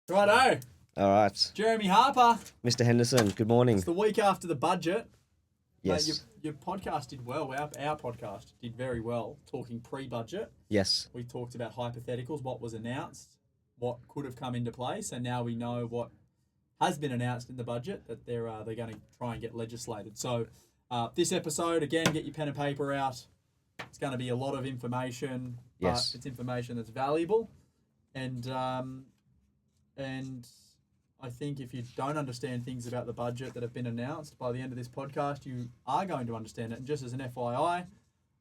Righto. All right. Jeremy Harper. Mr. Henderson, good morning. It's the week after the budget. Yes. Mate, your podcast did well. Our podcast did very well, talking pre-budget. Yes. We talked about hypotheticals, what was announced, what could have come into play. So now we know what has been announced in the budget, that they're going to try and get legislated. So this episode, again, get your pen and paper out. It's going to be a lot of information, but Yes. it's information that's valuable. And I think if you don't understand things about the budget that have been announced, by the end of this podcast, you are going to understand it. And just as an FYI,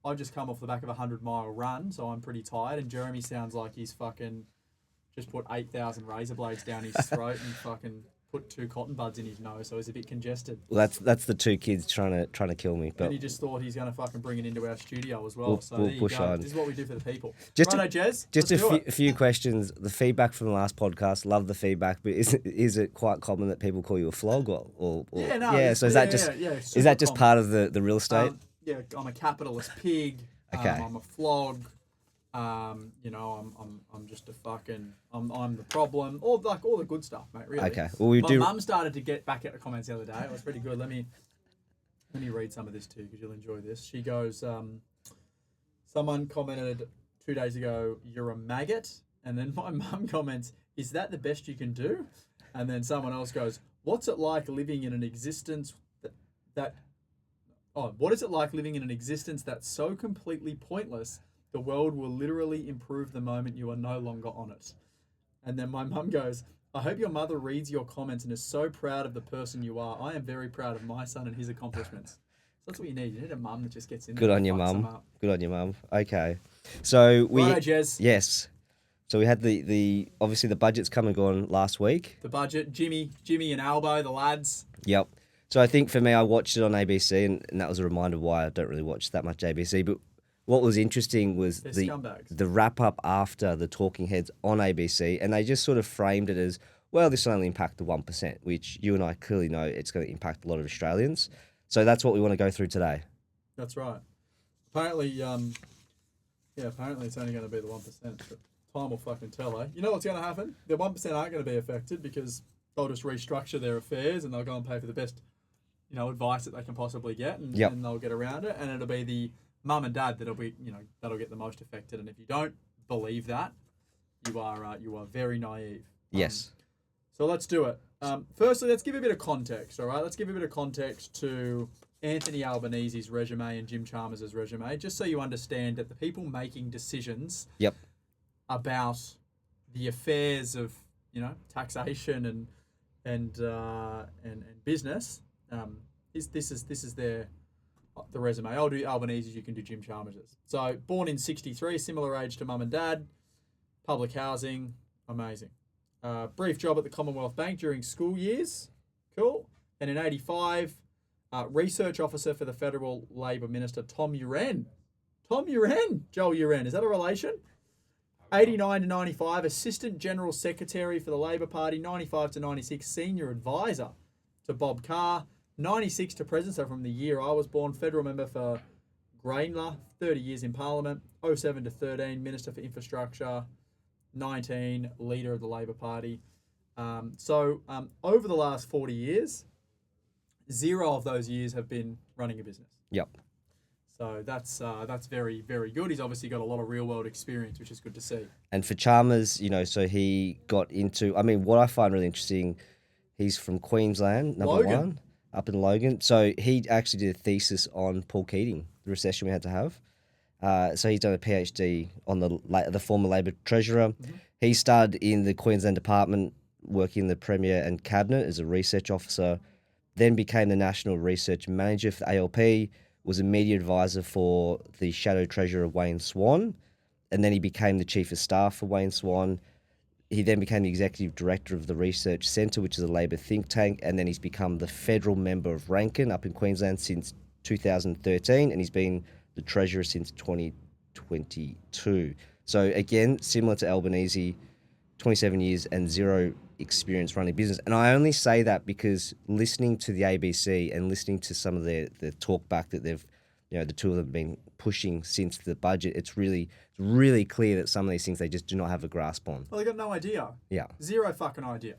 I've just come off the back of a 100-mile run, so I'm pretty tired. And Jeremy sounds like he's fucking just put 8,000 razor blades down his throat and fucking put 2 cotton buds in his nose, so he's a bit congested. Well, that's the 2 kids trying to kill me. But And he just thought he's going to fucking bring it into our studio as well. So we'll there you push go. on. This is what we do for the people. Just Righto, Jez. Just let's do it. a few questions. The feedback from the last podcast, love the feedback, but is it quite common that people call you a flog or Yeah, no. yeah? So is that just is that just part of the real estate? Yeah, I'm a capitalist pig. Okay. I'm a flog. I'm just a fucking. I'm the problem. All the good stuff, mate. Really. Okay. Well, My mum started to get back at the comments the other day. It was pretty good. Let me read some of this too, because you'll enjoy this. She goes, someone commented 2 days ago, "You're a maggot," and then my mum comments, "Is that the best you can do?" And then someone else goes, "What's it like living in an existence what is it like living in an existence that's so completely pointless? The world will literally improve the moment you are no longer on it." And then my mum goes, "I hope your mother reads your comments and is so proud of the person you are. I am very proud of my son and his accomplishments." So that's what you need. You need a mum that just gets in there. Good on your mum. Good on your mum. Okay. So Righto, Jez. Yes. So we had the obviously the budget's come and gone last week. The budget, Jimmy and Albo, the lads. Yep. So I think for me, I watched it on ABC, and that was a reminder why I don't really watch that much ABC. But what was interesting was the wrap-up after the talking heads on ABC, and they just sort of framed it as, well, this will only impact the 1%, which you and I clearly know it's going to impact a lot of Australians. So that's what we want to go through today. That's right. Apparently, apparently it's only going to be the 1%, but time will fucking tell, eh? You know what's going to happen? The 1% aren't going to be affected because they'll just restructure their affairs and they'll go and pay for the best, advice that they can possibly get, and they'll get around it, and it'll be the mum and dad that'll get the most affected. And if you don't believe that, you are very naive. Yes. So let's do it. Firstly, let's give a bit of context. All right, let's give a bit of context to Anthony Albanese's resume and Jim Chalmers' resume, just so you understand that the people making decisions about the affairs of taxation and business. This is the resume. I'll do Albanese's, you can do Jim Chalmers's. So born in '63, similar age to mum and dad, public housing, amazing. Brief job at the Commonwealth Bank during school years, cool. And in '85, research officer for the Federal Labor Minister Tom Uren, Joel Uren, is that a relation? 89 to 95, Assistant General Secretary for the Labor Party. 95 to 96, Senior Advisor to Bob Carr. 96 to President, so from the year I was born, Federal Member for Grainler, 30 years in Parliament. 07 to 13, Minister for Infrastructure. 19, Leader of the Labor Party. Over the last 40 years, 0 of those years have been running a business. Yep. So that's very, very good. He's obviously got a lot of real world experience, which is good to see. And for Chalmers, so he got into, what I find really interesting, he's from Queensland, number Logan. 1, up in Logan. So he actually did a thesis on Paul Keating, the recession we had to have. So he's done a PhD on the former Labor Treasurer. Mm-hmm. He started in the Queensland Department, working in the Premier and Cabinet as a research officer, then became the National Research Manager for the ALP, was a media advisor for the Shadow Treasurer Wayne Swan, and then he became the Chief of Staff for Wayne Swan. He then became the Executive Director of the Research Centre, which is a Labor think tank, and then he's become the Federal Member of Rankin up in Queensland since 2013, and he's been the Treasurer since 2022. So again, similar to Albanese, 27 years and 0 experience running business. And I only say that because listening to the ABC and listening to some of the talk back that the two of them have been pushing since the budget. It's really clear that some of these things they just do not have a grasp on. Well, they got no idea. Yeah. Zero fucking idea.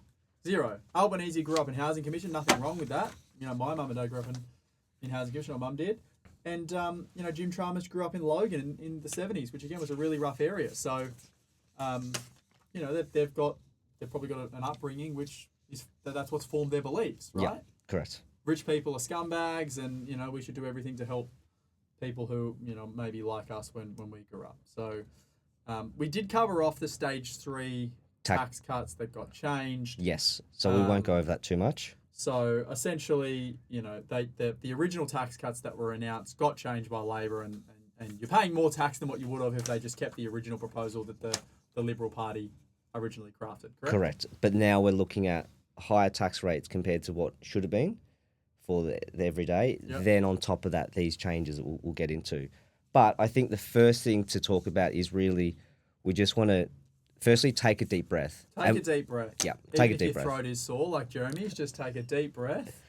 Zero. Albanese grew up in housing commission. Nothing wrong with that. My mum and dad grew up in housing commission. My mum did. And, Jim Chalmers grew up in Logan in the 70s, which, again, was a really rough area. So, they've probably got an upbringing which is that's what's formed their beliefs, right? Yeah, correct. Rich people are scumbags, and, we should do everything to help people who, maybe like us when we grew up. So, we did cover off the stage 3 tax cuts that got changed. Yes. So we won't go over that too much. So essentially, the original tax cuts that were announced got changed by Labor, and you're paying more tax than what you would have if they just kept the original proposal that the Liberal Party originally crafted, correct? Correct. But now we're looking at higher tax rates compared to what should have been for the everyday. Yep. Then on top of that, these changes we'll get into. But I think the first thing to talk about is really we just want to firstly take a deep breath. Take a deep breath. Yeah, take a deep breath. If your throat is sore, like Jeremy's, just take a deep breath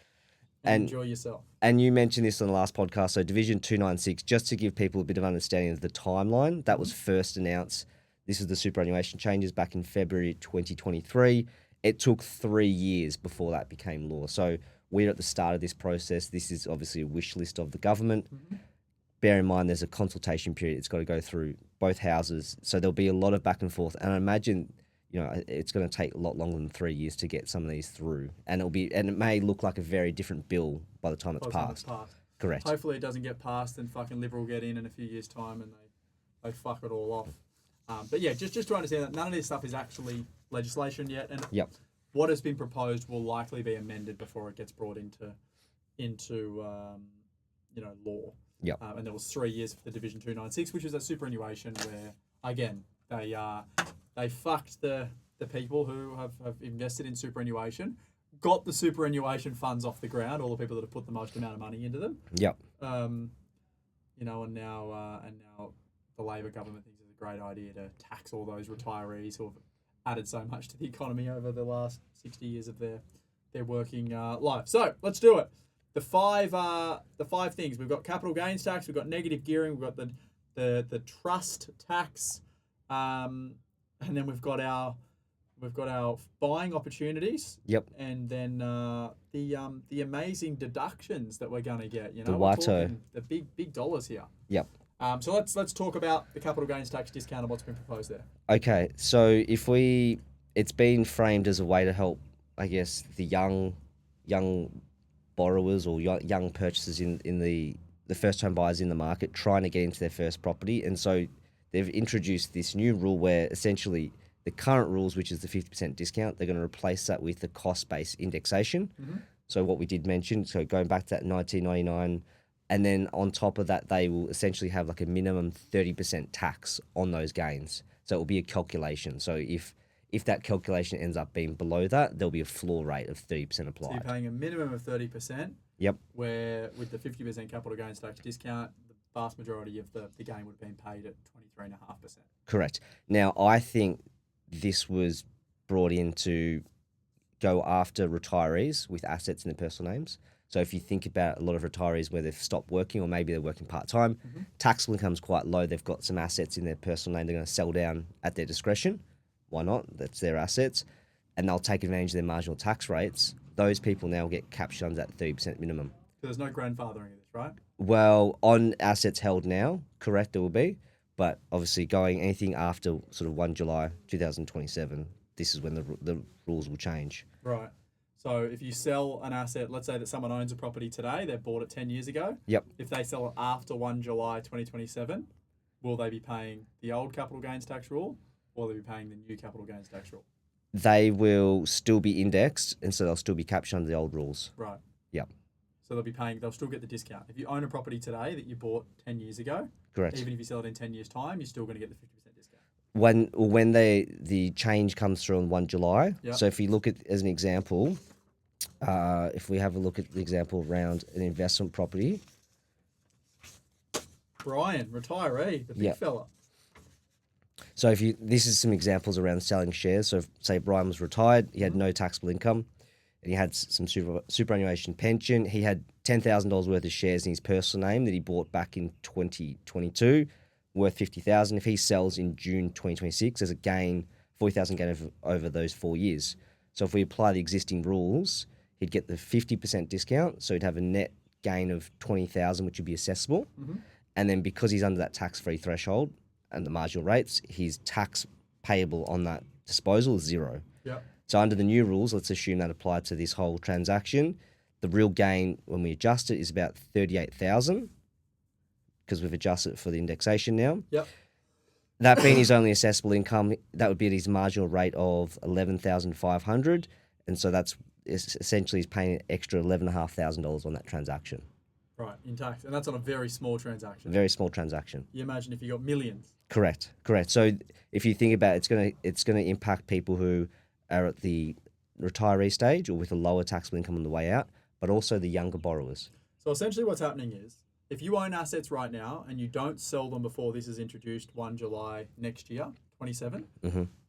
and enjoy yourself. And you mentioned this on the last podcast. So Division 296, just to give people a bit of understanding of the timeline, that was first announced. This is the superannuation changes back in February 2023. It took 3 years before that became law. So we're at the start of this process. This is obviously a wish list of the government. Mm-hmm. Bear in mind there's a consultation period. It's got to go through both houses. So there'll be a lot of back and forth. And I imagine, it's going to take a lot longer than 3 years to get some of these through. And it may look like a very different bill by the time it's passed. Correct. Hopefully it doesn't get passed and fucking Liberal get in a few years' time and they fuck it all off. But yeah, just to understand that none of this stuff is actually legislation yet. And what has been proposed will likely be amended before it gets brought into law. Yep. And there was 3 years for the Division 296, which was a superannuation where, again, they fucked the people who have invested in superannuation, got the superannuation funds off the ground, all the people that have put the most amount of money into them. Yep. And now the Labor government thinks it's a great idea to tax all those retirees who have added so much to the economy over the last 60 years of their working life. So let's do it. The five things we've got: capital gains tax, we've got negative gearing, we've got the trust tax, and then we've got our buying opportunities. Yep. And then the amazing deductions that we're going to get. The WATO. The big dollars here. Yep. So let's talk about the capital gains tax discount and what's been proposed there. Okay, so it's been framed as a way to help, I guess, the young borrowers or young purchasers in the first home buyers in the market trying to get into their first property. And so they've introduced this new rule where essentially the current rules, which is the 50% discount, they're going to replace that with the cost-based indexation. Mm-hmm. So what we did mention, so going back to that 1999, and then on top of that, they will essentially have like a minimum 30% tax on those gains. So it will be a calculation. So if that calculation ends up being below that, there'll be a floor rate of 30% applied. So you're paying a minimum of 30%. Yep. Where with the 50% capital gains tax discount, the vast majority of the gain would have been paid at 23.5%. Correct. Now, I think this was brought in to go after retirees with assets in their personal names. So if you think about a lot of retirees where they've stopped working or maybe they're working part-time, taxable income's quite low, they've got some assets in their personal name they're going to sell down at their discretion. Why not? That's their assets. And they'll take advantage of their marginal tax rates. Those people now get captured under that 30% minimum. So there's no grandfathering of this, right? Well, on assets held now, correct, there will be. But obviously going anything after sort of 1 July 2027, this is when the rules will change. Right. So if you sell an asset, let's say that someone owns a property today, they bought it 10 years ago. Yep. If they sell it after 1 July 2027, will they be paying the old capital gains tax rule or will they be paying the new capital gains tax rule? They will still be indexed, and so they'll still be captured under the old rules. Right. Yep. So they'll still get the discount. If you own a property today that you bought 10 years ago, correct. Even if you sell it in 10 years' time, you're still going to get the 50% discount. When the change comes through on 1 July, yep. So if you look at, as an example, if we have a look at the example around an investment property. Brian, retiree, the big fella. So this is some examples around selling shares. So if, say Brian was retired, he had no taxable income. and he had some superannuation pension. He had $10,000 worth of shares in his personal name that he bought back in 2022, worth $50,000. If he sells in June 2026, there's a gain, $40,000 gain over those 4 years. So if we apply the existing rules, he'd get the 50% discount. So he'd have a net gain of $20,000, which would be assessable. And then because he's under that tax-free threshold and the marginal rates, his tax payable on that disposal is zero. Yep. So under the new rules, let's assume that applied to this whole transaction. The real gain when we adjust it is about $38,000 because we've adjusted it for the indexation now. Yep. That being his only assessable income, that would be at his marginal rate of $11,500, and so that's essentially he's paying an extra $11,500 on that transaction. Right, in tax, and that's on a very small transaction. Very small transaction. You imagine if you got millions. Correct. So if you think about it, it's gonna impact people who are at the retiree stage or with a lower taxable income on the way out, but also the younger borrowers. So essentially what's happening is, if you own assets right now and you don't sell them before this is introduced 1 July next year, 27,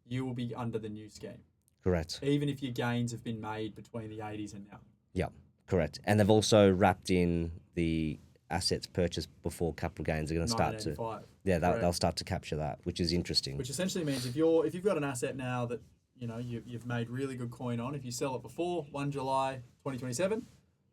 you will be under the new scheme. Correct. Even if your gains have been made between the 80s and now. Yep, correct. And they've also wrapped in the assets purchased before capital gains are going to start to... they'll start to capture that, which is interesting. Which essentially means if you've got an asset now that you've made really good coin on, if you sell it before 1 July 2027,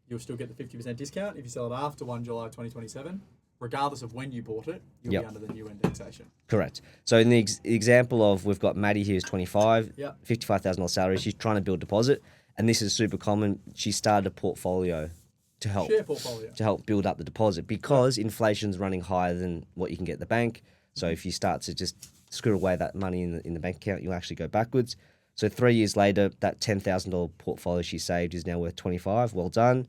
you'll still get the 50% discount. If you sell it after 1 July 2027, regardless of when you bought it, you'll be under the new indexation. Correct. So in the example of, we've got Maddie here who's 25, $55,000 salary. She's trying to build deposit, and this is super common. She started a portfolio to help build up the deposit because inflation's running higher than what you can get at the bank. So if you start to just screw away that money in the bank account, you'll actually go backwards. So 3 years later, that $10,000 portfolio she saved is now worth $25,000. Well done.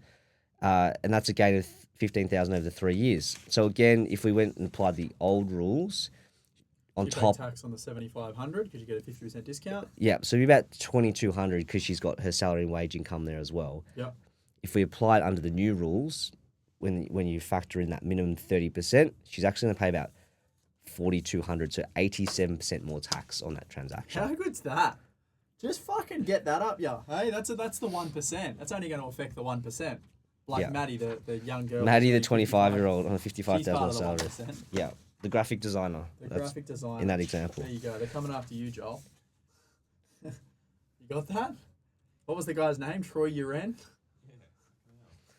And that's a gain of $15,000 over the 3 years. So again, if we went and applied the old rules on top, pay tax on the $7,500 because you get a 50% discount. Yeah, so it'd be about $2,200 because she's got her salary and wage income there as well. Yeah. If we apply it under the new rules, when you factor in that minimum 30%, she's actually going to pay about $4,200, so 87% more tax on that transaction. How good's that? Just fucking get that up, yeah. Hey, that's the 1%. That's only going to affect the 1%. Like Maddie, the young girl. Maddie, the 25-year-old on a $55,000 salary. 1%. Yeah, the graphic designer. Graphic designer. In that example. There you go. They're coming after you, Joel. You got that? What was the guy's name? Troy Uren?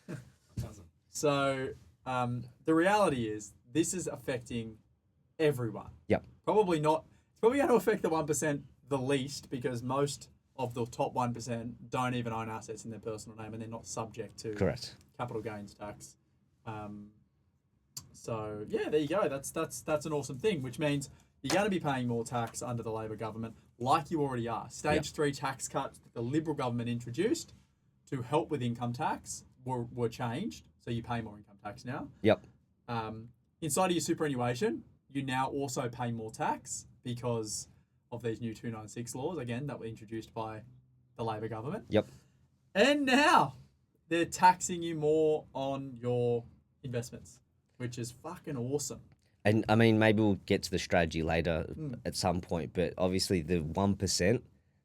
Yeah. So, the reality is, this is affecting everyone. Yep. Probably not. It's probably going to affect the 1% the least because most of the top 1% don't even own assets in their personal name and they're not subject to capital gains tax. So yeah, there you go. That's an awesome thing, which means you're going to be paying more tax under the Labor government, like you already are. Stage 3 tax cuts that the Liberal government introduced to help with income tax were changed, so you pay more income tax now. Yep. Inside of your superannuation, you now also pay more tax because of these new 296 laws, again, that were introduced by the Labor government. Yep. And now they're taxing you more on your investments, which is fucking awesome. And I mean, maybe we'll get to the strategy later at some point, but obviously the 1%,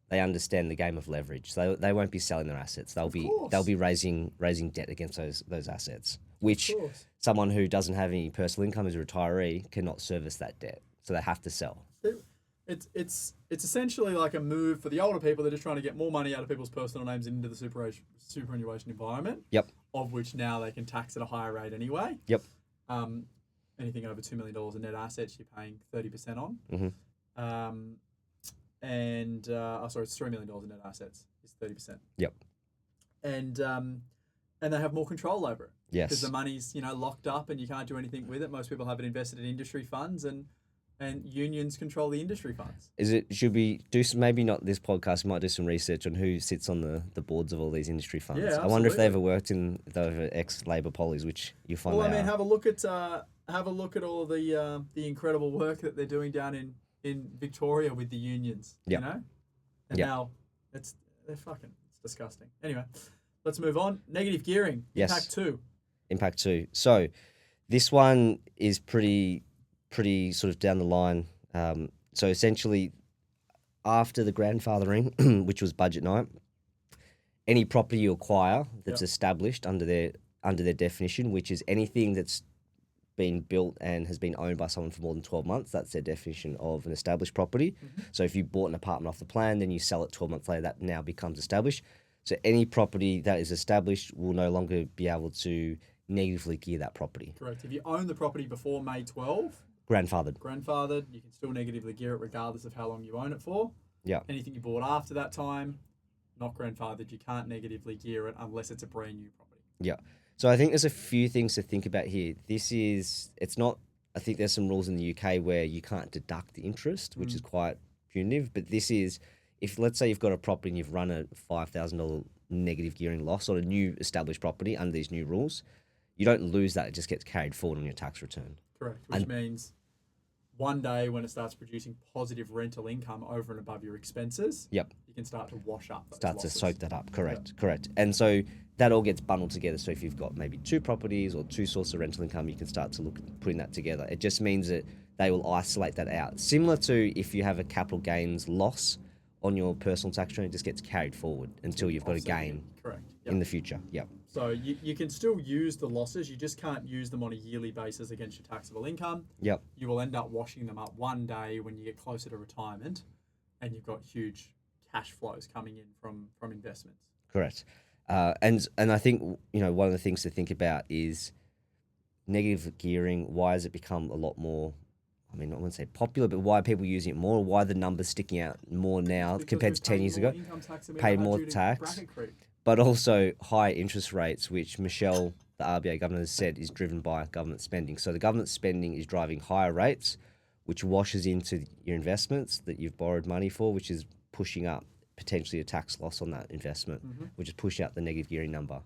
they understand the game of leverage. So they won't be selling their assets. They'll be raising debt against those assets, which someone who doesn't have any personal income as a retiree cannot service that debt. So they have to sell. It's essentially like a move for the older people. They're just trying to get more money out of people's personal names into the superannuation environment. Yep. Of which now they can tax at a higher rate anyway. Yep. Anything over $2 million in net assets, you're paying 30% on. Mm-hmm. It's $3 million in net assets is 30%. Yep. And they have more control over it. Yes. Because the money's locked up and you can't do anything with it. Most people have it invested in industry funds and unions control the industry funds. Should we do some, maybe not this podcast, we might do some research on who sits on the boards of all these industry funds. Yeah, I wonder if they ever worked in the ex-Labor pollies, which you find out. Have a look at all of the incredible work that they're doing down in Victoria with the unions. Yep. And now it's disgusting. Anyway, let's move on. Negative gearing. Yes. Impact 2. So this one is pretty sort of down the line. So essentially, after the grandfathering, which was budget night, any property you acquire that's Yep. established under their definition, which is anything that's been built and has been owned by someone for more than 12 months. That's their definition of an established property. So if you bought an apartment off the plan, then you sell it 12 months later, that now becomes established. So any property that is established will no longer be able to negatively gear that property. Correct. If you own the property before May 12, Grandfathered. you can still negatively gear it regardless of how long you own it for. Yeah. Anything you bought after that time, not grandfathered. You can't negatively gear it unless it's a brand new property. Yeah. So I think there's a few things to think about here. It's not, I think there's some rules in the UK where you can't deduct the interest, which is quite punitive. But this is, if let's say you've got a property and you've run a $5,000 negative gearing loss on a new established property under these new rules, you don't lose that. It just gets carried forward on your tax return. Correct. Which means one day when it starts producing positive rental income over and above your expenses, Yep. you can start to wash up those Start losses. to soak that up. Correct. And so that all gets bundled together. So if you've got maybe two properties or two sources of rental income, you can start to look at putting that together. It just means that they will isolate that out. Similar to if you have a capital gains loss on your personal tax return, it just gets carried forward until you've got a gain Correct. in the future. Yep. So you can still use the losses, you just can't use them on a yearly basis against your taxable income. Yep. You will end up washing them up one day when you get closer to retirement and you've got huge cash flows coming in from investments. Correct. And I think, one of the things to think about is negative gearing. Why has it become a lot more, I mean, I wouldn't say popular, but why are people using it more? Why are the numbers sticking out more now Because compared we're to 10 years paying ago? more income tax than we Pay ever had more due to tax. bracket creep. But also high interest rates, which Michelle, the RBA governor, has said is driven by government spending. So the government spending is driving higher rates, which washes into your investments that you've borrowed money for, which is pushing up potentially a tax loss on that investment, which is pushing up the negative gearing number.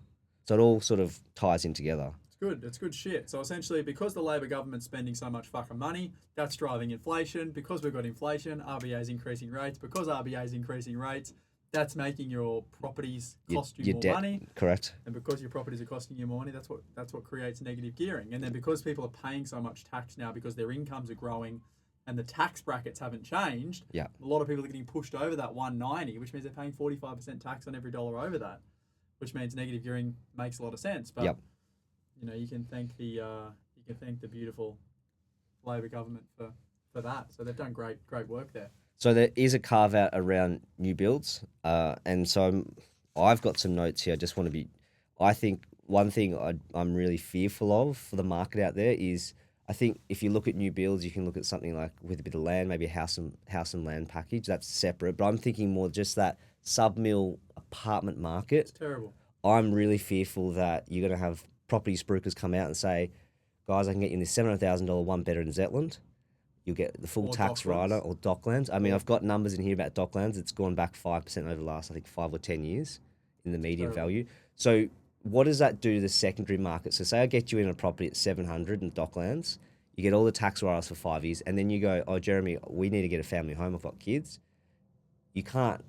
So it all sort of ties in together. It's good shit. So essentially, because the Labor government's spending so much fucking money, that's driving inflation. Because we've got inflation, RBA is increasing rates. Because RBA is increasing rates, that's making your properties cost you more debt, money. Correct. And because your properties are costing you more money, that's what creates negative gearing. And then because people are paying so much tax now because their incomes are growing and the tax brackets haven't changed, Yeah. a lot of people are getting pushed over that 190, which means they're paying 45% tax on every dollar over that, which means negative gearing makes a lot of sense. But Yep. you can thank the beautiful Labor government for that. So they've done great work there. So there is a carve out around new builds, and so I've got some notes here. I just want to be. I think one thing I'm really fearful of for the market out there is I think if you look at new builds, you can look at something like with a bit of land, maybe a house and land package. That's separate, but I'm thinking more just that sub-mil apartment market. It's terrible. I'm really fearful that you're going to have property spruikers come out and say, guys, I can get you in this $700,000 one better in Zetland. You'll get the full Or tax Docklands. rider or Docklands. I mean, I've got numbers in here about Docklands. It's gone back 5% over the last, I think, 5 or 10 years in the median Terrible. value. So what does that do to the secondary market? So say I get you in a property at 700 in Docklands, you get all the tax write-offs for 5 years, and then you go, oh, Jeremy, we need to get a family home. I've got kids. You can't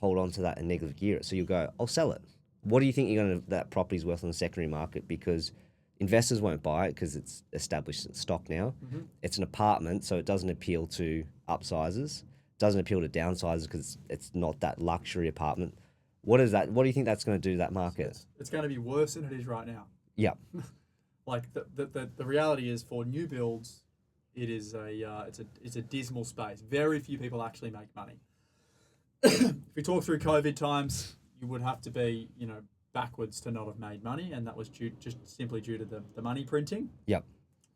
hold on to that and negative gear it. So you go, I'll sell it. What do you think that property's worth on the secondary market? Because investors won't buy it because it's established stock now. Mm-hmm. It's an apartment, so it doesn't appeal to upsizers. Doesn't appeal to downsizers because it's not that luxury apartment. What is that? What do you think that's going to do to that market? It's going to be worse than it is right now. Yeah. Like the reality is for new builds, it is it's a dismal space. Very few people actually make money. If we talk through COVID times, you would have to be backwards to not have made money, and that was just simply due to the money printing. Yep.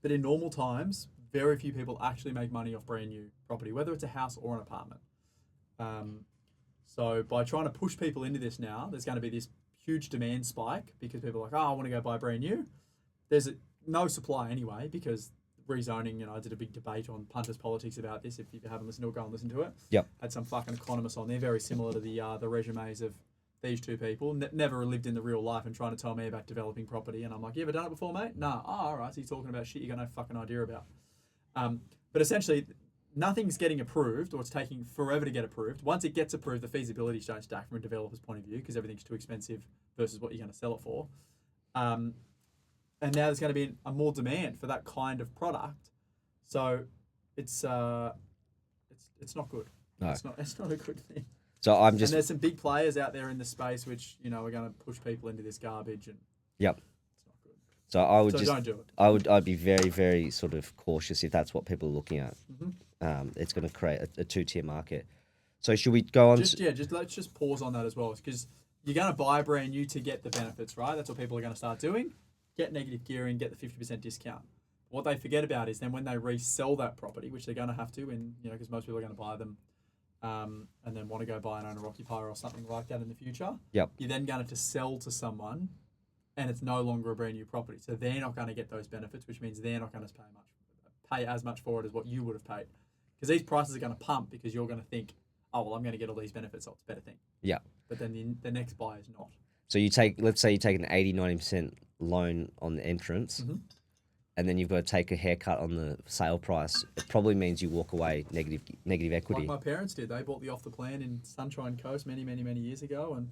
But in normal times, very few people actually make money off brand new property, whether it's a house or an apartment. So by trying to push people into this now, there's going to be this huge demand spike because people are like, I want to go buy brand new. There's no supply anyway because rezoning, I did a big debate on Punters Politics about this. If you haven't listened to it, go and listen to it. Yep. Had some fucking economists on there, very similar to the resumes of these two people. Never lived in the real life and trying to tell me about developing property. And I'm like, you ever done it before, mate? No. Oh, all right. So you're talking about shit you got no fucking idea about. But essentially, nothing's getting approved, or it's taking forever to get approved. Once it gets approved, the feasibilities don't stack from a developer's point of view because everything's too expensive versus what you're going to sell it for. And now there's going to be a more demand for that kind of product. So it's not good. No. It's not a good thing. So I'm And just there's some big players out there in the space which, are going to push people into this garbage, and yep. it's not good. So I would So just don't do it. I'd be very, very sort of cautious if that's what people are looking at. It's going to create a two-tier market. So should we go on? Let's just pause on that as well, because you're going to buy brand new to get the benefits, right? That's what people are going to start doing. Get negative gearing, get the 50% discount. What they forget about is then when they resell that property, which they're going to have to, because most people are going to buy them, and then want to go buy an owner occupier or something like that in the future. Yep. You're then going to sell to someone, and it's no longer a brand new property, so they're not going to get those benefits, which means they're not going to pay as much for it as what you would have paid, because these prices are going to pump because you're going to think, oh well, I'm going to get all these benefits, so it's a better thing. Yeah. But then the next buyer is not. So let's say you take an 80-90% loan on the entrance, and then you've got to take a haircut on the sale price. It probably means you walk away negative equity. Like my parents did. They bought the off the plan in Sunshine Coast many, many, many years ago, and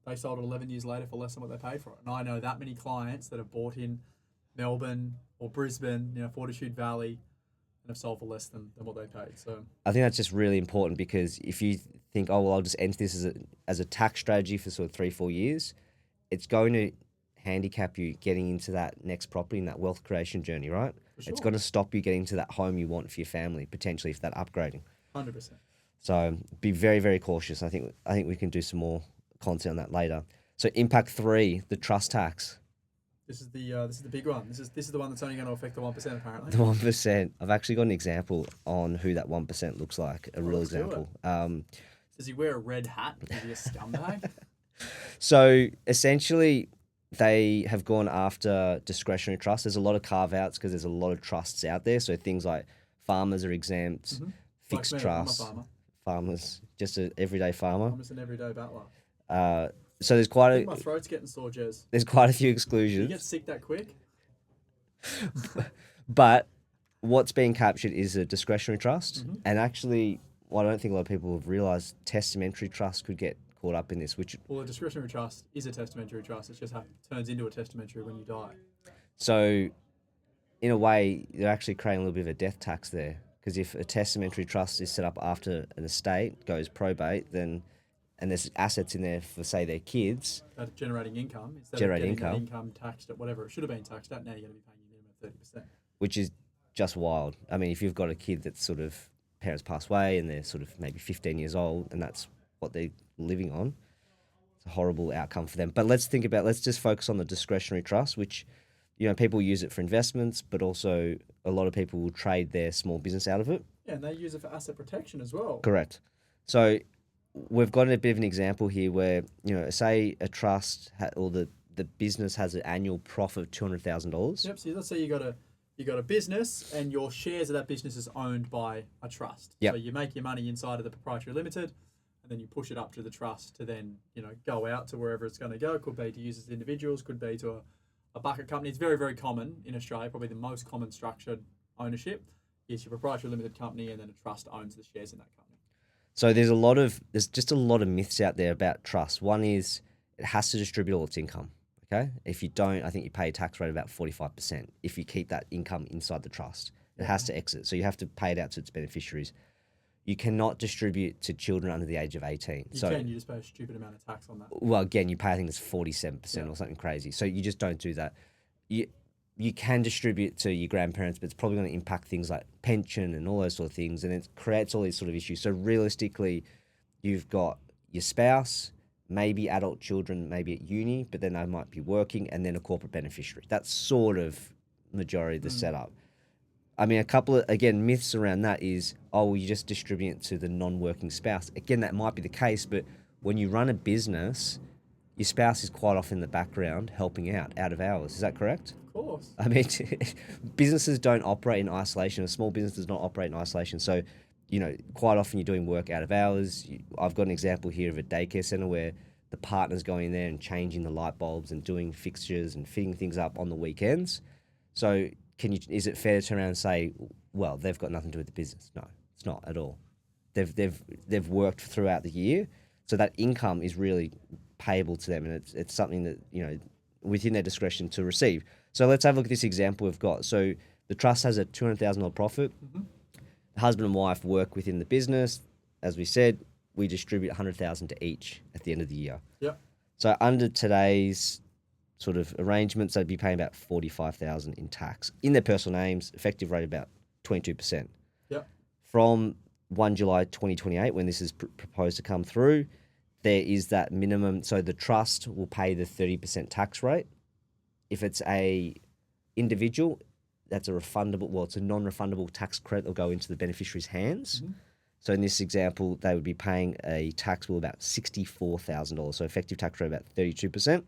they sold it 11 years later for less than what they paid for it. And I know that many clients that have bought in Melbourne or Brisbane, Fortitude Valley, and have sold for less than what they paid. So I think that's just really important, because if you think, oh well, I'll just enter this as a tax strategy for sort of 3-4 years, it's going to handicap you getting into that next property and that wealth creation journey, right? sure. It's going to stop you getting to that home you want for your family, potentially, for that upgrading. 100%. So be very, very cautious. I think we can do some more content on that later. So impact 3, the trust tax. This is the big one. This is the one that's only going to affect the 1% apparently. The 1%. I've actually got an example on who that 1% looks like. Real example. Does he wear a red hat? Is he a scumbag? So essentially, they have gone after discretionary trusts. There's a lot of carve-outs because there's a lot of trusts out there. So things like farmers are exempt, fixed like me, trusts. I'm a farmer. Farmers, just an everyday farmer. I'm just an everyday battler. So there's My throat's getting sore, Jez. there's quite a few You exclusions. get sick that quick? But what's being captured is a discretionary trust. And actually, what I don't think a lot of people have realised, testamentary trust could get caught up in this. Well, a discretionary trust is a testamentary trust. It just turns into a testamentary when you die. So, in a way, they're actually creating a little bit of a death tax there. Because if a testamentary trust is set up after an estate goes probate, then and there's assets in there for, say, their kids. That generating income. Instead Generating of getting income. that income taxed at whatever it should have been taxed at, now you're going to be paying your minimum of 30%. Which is just wild. I mean, if you've got a kid that's sort of, parents pass away and they're sort of maybe 15 years old and that's what they're living on, it's a horrible outcome for them. But let's just focus on the discretionary trust, which, people use it for investments, but also a lot of people will trade their small business out of it. Yeah, and they use it for asset protection as well. Correct. So we've got a bit of an example here where, say a trust or the business has an annual profit of $200,000. Yep. So let's say you got a business and your shares of that business is owned by a trust. Yep. So you make your money inside of the proprietary limited, and then you push it up to the trust to then go out to wherever it's going to go. Could be to use as individuals. Could be to a bucket company. It's very, very common in Australia. Probably the most common structured ownership is your proprietary limited company, and then a trust owns the shares in that company. So there's just a lot of myths out there about trust. One is it has to distribute all its income. Okay, if you don't, I think you pay a tax rate of about 45% if you keep that income inside the trust. It has to exit, so you have to pay it out to its beneficiaries. You cannot distribute to children under the age of 18. You just pay a stupid amount of tax on that. Well, again, you pay, I think it's 47% or something crazy. So you just don't do that. You can distribute to your grandparents, but it's probably going to impact things like pension and all those sort of things, and it creates all these sort of issues. So realistically, you've got your spouse, maybe adult children, maybe at uni, but then they might be working, and then a corporate beneficiary. That's sort of majority of the setup. I mean, a couple of, again, myths around that is, well, you just distribute it to the non-working spouse. Again, that might be the case, but when you run a business, your spouse is quite often in the background helping out of hours. Is that correct? Of course. I mean, businesses don't operate in isolation. A small business does not operate in isolation. So, quite often you're doing work out of hours. I've got an example here of a daycare center where the partner's going in there and changing the light bulbs and doing fixtures and fitting things up on the weekends. So is it fair to turn around and say, well, they've got nothing to do with the business? No, it's not at all. They've worked throughout the year. So that income is really payable to them, and it's something that, within their discretion to receive. So let's have a look at this example we've got. So the trust has a $200,000 profit. The husband and wife work within the business. As we said, we distribute 100,000 to each at the end of the year. Yep. So under today's sort of arrangements, they'd be paying about 45,000 in tax in their personal names, effective rate about 22%. Yep. From 1 July 2028, when this is proposed to come through, there is that minimum. So the trust will pay the 30% tax rate. If it's a individual, that's a refundable. Well, it's a non-refundable tax credit that will go into the beneficiary's hands. Mm-hmm. So in this example, they would be paying a tax bill about $64,000. So effective tax rate about 32%.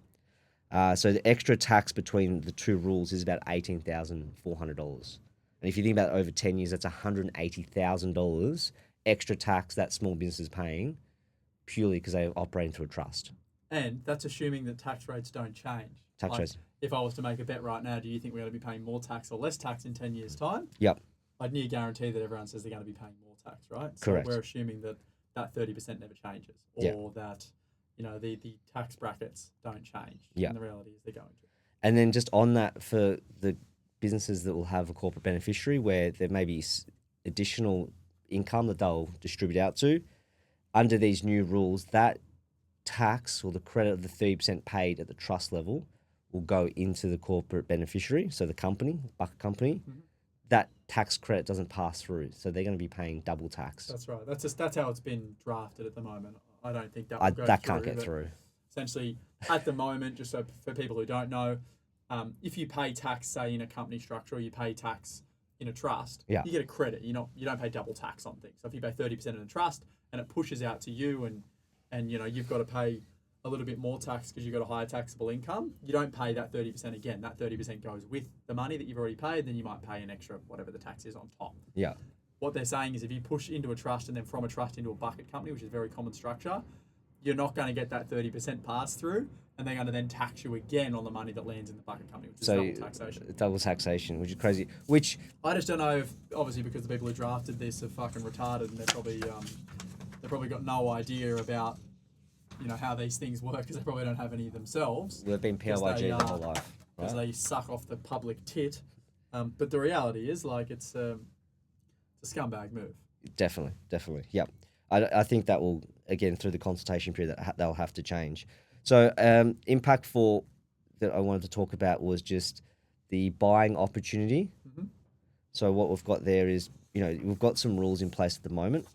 So the extra tax between the two rules is about $18,400. And if you think about it over 10 years, that's $180,000 extra tax that small business is paying purely because they're operating through a trust. And that's assuming that tax rates don't change. Tax rates. If I was to make a bet right now, do you think we're going to be paying more tax or less tax in 10 years' time? Yep. I'd near guarantee that everyone says they're going to be paying more tax, right? So Correct. we're assuming that 30% never changes, or that the tax brackets don't change. Yeah. And the reality is they're going to. And then just on that, for the businesses that will have a corporate beneficiary where there may be additional income that they'll distribute out to, under these new rules, that tax or the credit of the 30% paid at the trust level will go into the corporate beneficiary, so the company, bucket company. Mm-hmm. That tax credit doesn't pass through, so they're going to be paying double tax. That's right. That's how it's been drafted at the moment. I don't think that will go that through, can't get through. Essentially, at the moment, just so for people who don't know, if you pay tax, say in a company structure, or you pay tax in a trust, you get a credit. You don't pay double tax on things. So if you pay 30% in a trust and it pushes out to you, and you've got to pay a little bit more tax because you've got a higher taxable income, you don't pay that 30% again. That 30% goes with the money that you've already paid, then you might pay an extra, whatever the tax is on top. Yeah. What they're saying is if you push into a trust and then from a trust into a bucket company, which is a very common structure, you're not going to get that 30% pass through, and they're going to then tax you again on the money that lands in the bucket company, which is double taxation. Double taxation, which is crazy. Which I just don't know if, obviously, because the people who drafted this are fucking retarded, and they've probably got no idea about how these things work, because they probably don't have any themselves. They've been PLYG the whole life. Because they suck off the public tit. But the reality is, it's a scumbag move. Definitely. Yep. I think that will, again, through the consultation period, they'll have to change. So impact 4 that I wanted to talk about was just the buying opportunity. Mm-hmm. So what we've got there is, we've got some rules in place at the moment.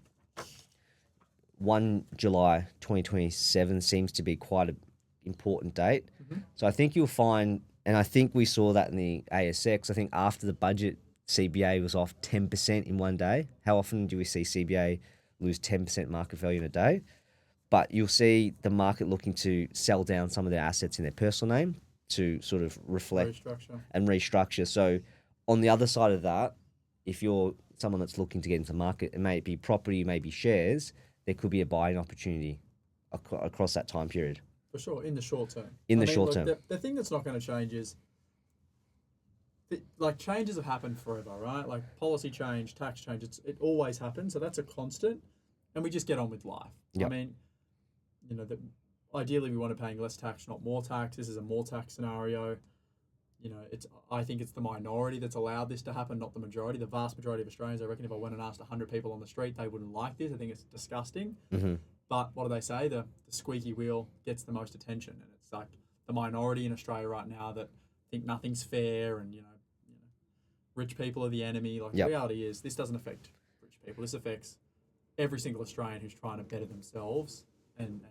1 July 2027 seems to be quite an important date. Mm-hmm. So I think you'll find, and I think we saw that in the ASX, I think after the budget, CBA was off 10% in one day. How often do we see CBA lose 10% market value in a day? But you'll see the market looking to sell down some of their assets in their personal name to sort of reflect and restructure. So on the other side of that, if you're someone that's looking to get into the market, it may be property, it may be shares, there could be a buying opportunity across that time period. For sure, in the short term. Short term. The thing that's not going to change is, changes have happened forever, right? Like policy change, tax change, it always happens. So that's a constant, and we just get on with life. Yep. I mean, ideally we want to paying less tax, not more tax. This is a more tax scenario. I think it's the minority that's allowed this to happen, not the majority. The vast majority of Australians, I reckon, if I went and asked 100 people on the street, they wouldn't like this. I think it's disgusting. Mm-hmm. But what do they say? The squeaky wheel gets the most attention, and it's like the minority in Australia right now that think nothing's fair, and rich people are the enemy. The reality is this doesn't affect rich people. This affects every single Australian who's trying to better themselves and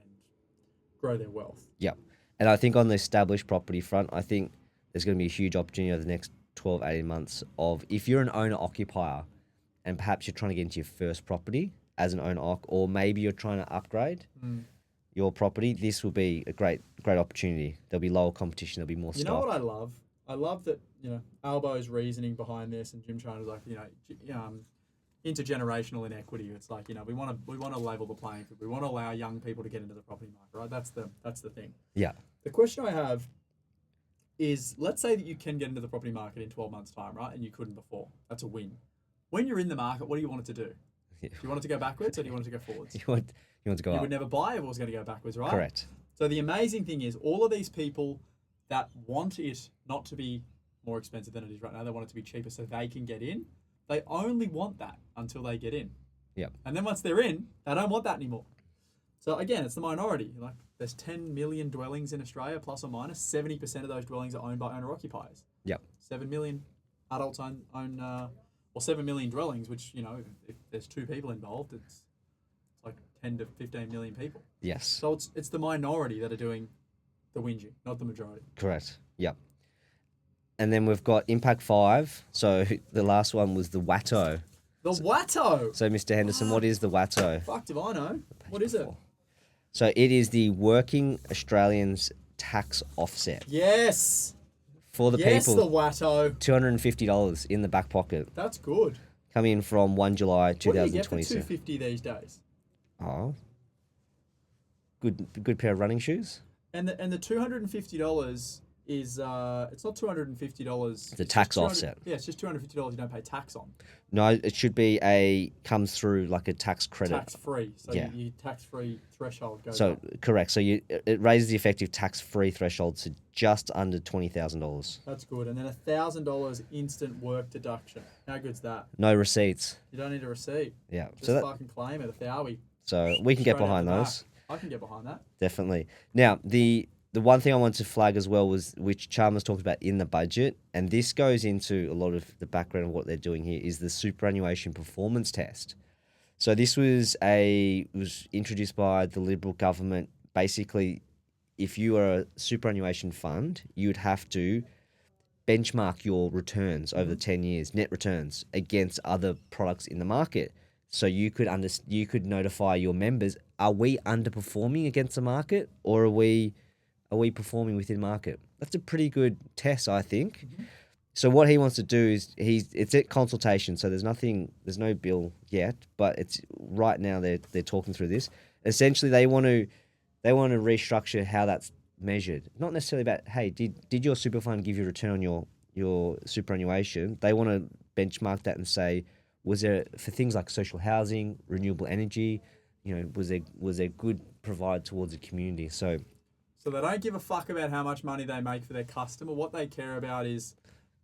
grow their wealth. Yeah. And I think on the established property front, I think there's going to be a huge opportunity over the next 12, 18 months of, if you're an owner-occupier and perhaps you're trying to get into your first property as an owner-occ, or maybe you're trying to upgrade your property, this will be a great opportunity. There'll be lower competition. There'll be more stock. You know what I love? I love that, Albo's reasoning behind this, and Jim Chandler's like, intergenerational inequity. It's like, we want to level the playing field. We want to allow young people to get into the property market, right? That's the thing. Yeah. The question I have is, let's say that you can get into the property market in 12 months' time, right? And you couldn't before. That's a win. When you're in the market, what do you want it to do? Do you want it to go backwards, or do you want it to go forwards? You want to go up. You would never buy if it was going to go backwards, right? Correct. So the amazing thing is, all of these people that want it not to be more expensive than it is right now, they want it to be cheaper so they can get in. They only want that until they get in. Yep. And then once they're in, they don't want that anymore. So again, it's the minority. Like there's 10 million dwellings in Australia, plus or minus. 70% of those dwellings are owned by owner-occupiers. Yep. 7 million adults own or 7 million dwellings, which, if there's 2 people involved, it's like 10 to 15 million people. Yes. So it's the minority that are doing the whinging, not the majority. Correct. Yep. And then we've got Impact 5. So the last one was the WATO. The WATO! So, Mr. Henderson, what is the WATO? Fuck if I know. What is it? So it is the Working Australians Tax Offset. Yes! For the Yes, people. the WATO. $250 in the back pocket. That's good. Coming in from 1 July What do you get for 2022. $250 these days? Oh. Good pair of running shoes. And the $250 is it's not $250. The tax offset. Yeah, it's just $250 you don't pay tax on. No, it should be comes through like a tax credit. Tax free. So Yeah. your tax free threshold goes So up. correct. So it raises the effective tax free threshold to just under $20,000. That's good. And then $1,000 instant work deduction. How good's that? No receipts. You don't need a receipt. Yeah. Just fucking claim it. So we can get Straight out behind the back. those. I can get behind that. Definitely. Now, the one thing I wanted to flag as well was, which Chalmers talked about in the budget, and this goes into a lot of the background of what they're doing here, is the superannuation performance test. So this was introduced by the Liberal government. Basically, if you are a superannuation fund, you would have to benchmark your returns over the 10 years, net returns, against other products in the market. So you could notify your members, are we underperforming against the market, or are we performing within market? That's a pretty good test, I think. Mm-hmm. So what he wants to do is it's at consultation, so there's no bill yet, but it's right now they're talking through this. Essentially, they want to restructure how that's measured. Not necessarily about, hey, did your super fund give you a return on your superannuation? They want to benchmark that and say, was there, for things like social housing, renewable energy, was there good provided towards the community? So they don't give a fuck about how much money they make for their customer. What they care about is,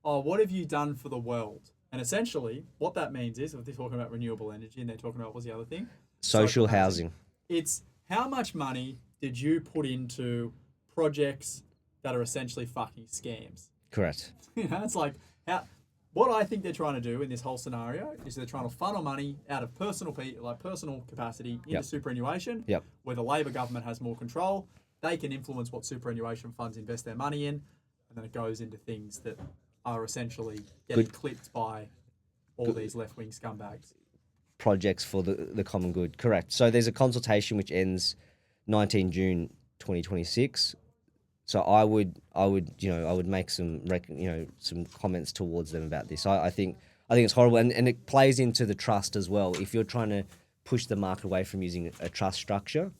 what have you done for the world? And essentially, what that means is, if they're talking about renewable energy and they're talking about, what's the other thing? Social housing. It's how much money did you put into projects that are essentially fucking scams? Correct. It's like, what I think they're trying to do in this whole scenario is they're trying to funnel money out of personal capacity into superannuation, where the Labor government has more control. They can influence what superannuation funds invest their money in, and then it goes into things that are essentially getting clipped by all these left-wing scumbags. Projects for the common good, correct. So there's a consultation which ends 19 June 2026. So I would make some comments towards them about this. I think it's horrible, and it plays into the trust as well. If you're trying to push the market away from using a trust structure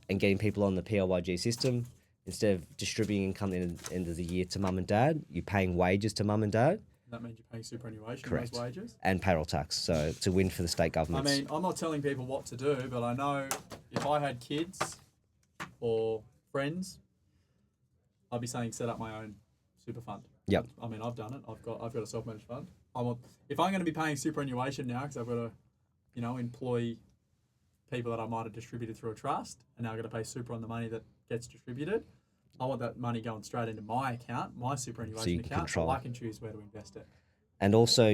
and getting people on the PLYG system, instead of distributing income at the end of the year to mum and dad, you're paying wages to mum and dad. That means you're paying superannuation, Correct. Those wages. And payroll tax, so it's a win for the state governments. I mean, I'm not telling people what to do, but I know if I had kids or friends, I'd be saying set up my own super fund. Yep. I mean, I've done it. I've got a self-managed fund. If I'm going to be paying superannuation now because I've got to, employ people that I might have distributed through a trust, and now I've got to pay super on the money that gets distributed, I want that money going straight into my account, my superannuation account, so I can choose where to invest it. And also,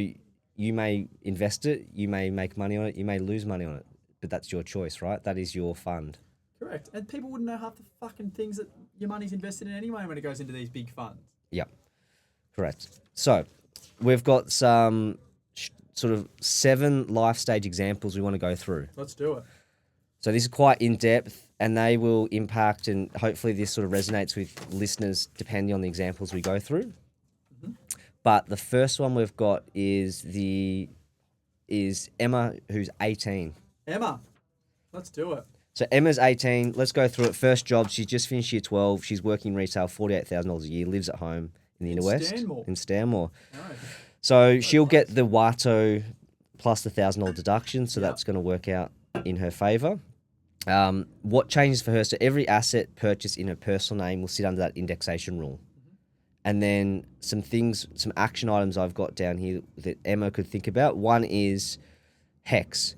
you may invest it, you may make money on it, you may lose money on it, but that's your choice, right? That is your fund. Correct. And people wouldn't know half the fucking things that your money's invested in anyway when it goes into these big funds. Yep. Correct. So, we've got some sort of 7 life stage examples we want to go through. Let's do it. So this is quite in-depth, and they will impact, and hopefully this sort of resonates with listeners depending on the examples we go through. Mm-hmm. But the first one we've got is Emma, who's 18. Emma, let's do it. So Emma's 18. Let's go through it. First job, she's just finished year 12. She's working retail, $48,000 a year, lives at home in the inner west. In Stanmore. Nice. So she'll get the WATO plus the $1,000 deduction, so that's going to work out in her favour. What changes for her? So every asset purchased in her personal name will sit under that indexation rule. Mm-hmm. And then some action items I've got down here that Emma could think about. One is HEX.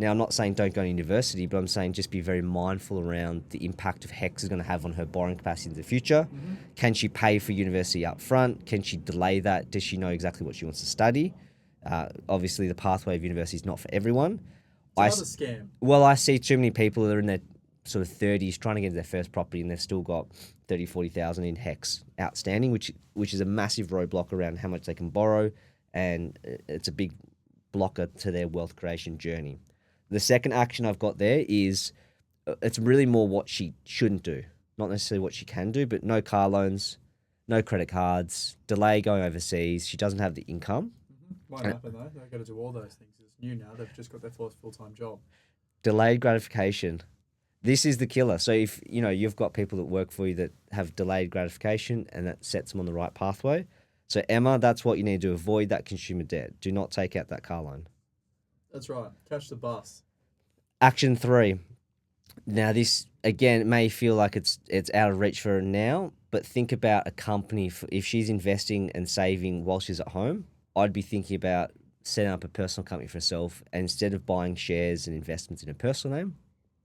Now, I'm not saying don't go to university, but I'm saying just be very mindful around the impact of HEX is going to have on her borrowing capacity in the future. Mm-hmm. Can she pay for university up front? Can she delay that? Does she know exactly what she wants to study? Obviously, the pathway of university is not for everyone. It's another scam. Well, I see too many people that are in their sort of 30s trying to get into their first property and they've still got 30, 40,000 in HEX outstanding, which is a massive roadblock around how much they can borrow, and it's a big blocker to their wealth creation journey. The second action I've got there is it's really more what she shouldn't do, not necessarily what she can do, but no car loans, no credit cards, delay going overseas. She doesn't have the income. Mm-hmm. Won't happen though. They've got to do all those things. It's new now. They've just got their first full-time job. Delayed gratification. This is the killer. So if you've got people that work for you that have delayed gratification, and that sets them on the right pathway. So Emma, that's what you need to do. Avoid that consumer debt. Do not take out that car loan. That's right. Catch the bus. Action 3. Now this again may feel like it's out of reach for her now, but think about a company. If she's investing and saving while she's at home, I'd be thinking about setting up a personal company for herself, and instead of buying shares and investments in her personal name,